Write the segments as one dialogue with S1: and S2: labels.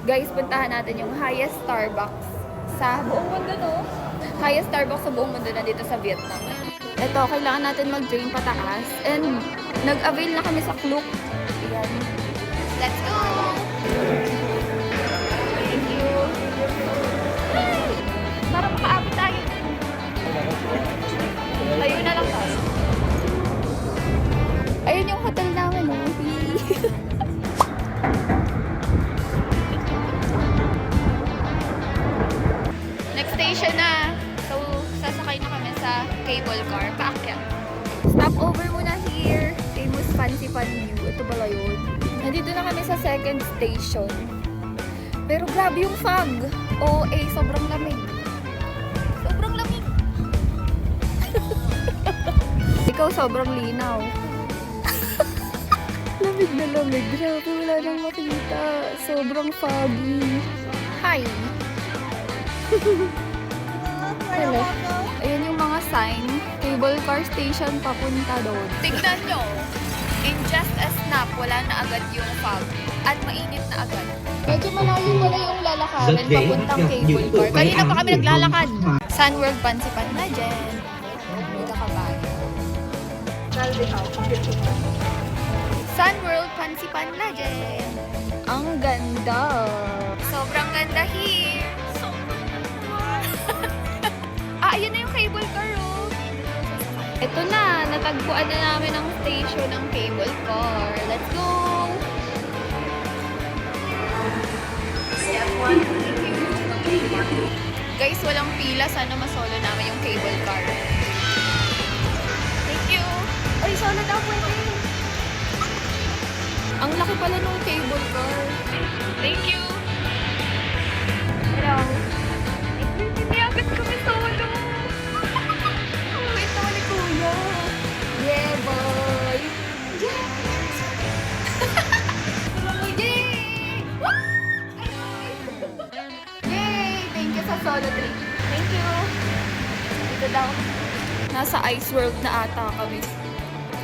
S1: Guys, puntahan natin yung highest Starbucks sa buong mundo, no? Highest Starbucks sa buong mundo na dito sa Vietnam. Ito, kailangan natin mag-drain pataas. And nag-avail na kami sa Klook. Ayan. Let's go! Thank you. Yay! Para makaabot tayo. Tayo na lang tayo. Ayun yung hotel namin, no? Next station na. So, sasakay na kami sa cable car. Paakyat. Stop over muna here. Famous Fancy Pan View. Ito pala yun. Nandito na kami sa second station. Pero grabe yung fog. OA, sobrang lamig. Sobrang lamig. Ikaw sobrang linaw. Lamig na lamig. Grabe, wala nang makita. Sobrang foggy. Hi! Hello. Ayan yung mga sign. Cable car station papunta doon. Tignan nyo. In just a snap, wala na agad yung fog. At mainit na agad. Medyo malayo pala yung lalakarin papuntang cable car. Kanina pa kami naglalakad. Sun World Pansipan na dyan. Dito ka ba? Sun World Pansipan na dyan. Ang ganda. Sobrang ganda here. Ayun na yung cable car, oh. Ito na, natagpuan na namin ang station ng cable car. Let's go! Guys, walang pila. Sana masolo namin yung cable car. Thank you! Ay, solo daw pwede. Ang laki pala ng cable car. Thank you! Hello! Hindi agad kami solo! Wait naman ni Kuya! Yeah, boy! Yes! Yay! Yay! Thank you sa solo trip. Thank you! Dito daw. Nasa Ice World na ata kami.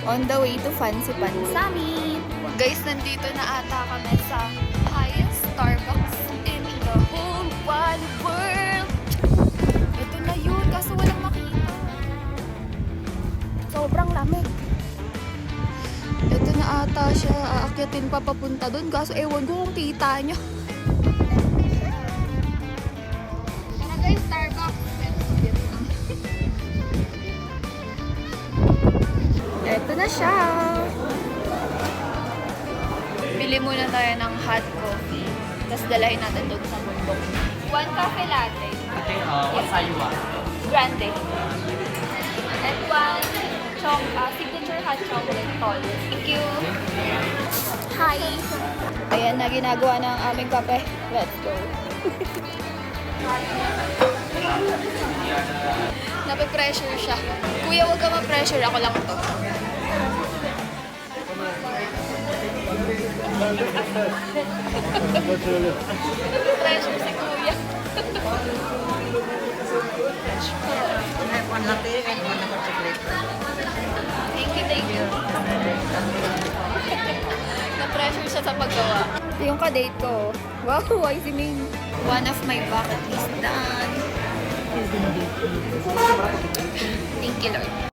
S1: On the way to Fancy Pan Summit. Guys, nandito na ata kami sa highest Starbucks in the whole wide world. Ito na yun, kaso walang makita. Sobrang lamig. Ito na ata siya. Aakyatin pa papunta dun. Kaso ewan ko kung kita nyo. Tara guys, Starbucks. Ito na siya. Bili muna tayo ng hot coffee. Tapos dalahin natin doon sa bundok. 1 cafe latte.
S2: Okay, what size you want?
S1: Grande. And 1 signature hot chocolate tall. Thank you. Hi. Ayan na ginagawa ng aming kape. Let's go. Nape-pressure siya. Kuya, huwag ka ma-pressure. Ako lang to. Nape-pressure si Kuya.
S2: One latte and one hot chocolate.
S1: Thank you, thank you. Na-pressure siya sa paggawa. Ito yung ka-date ko. Wow, why si Ming? One of my bucket list done. Thank you, Lord.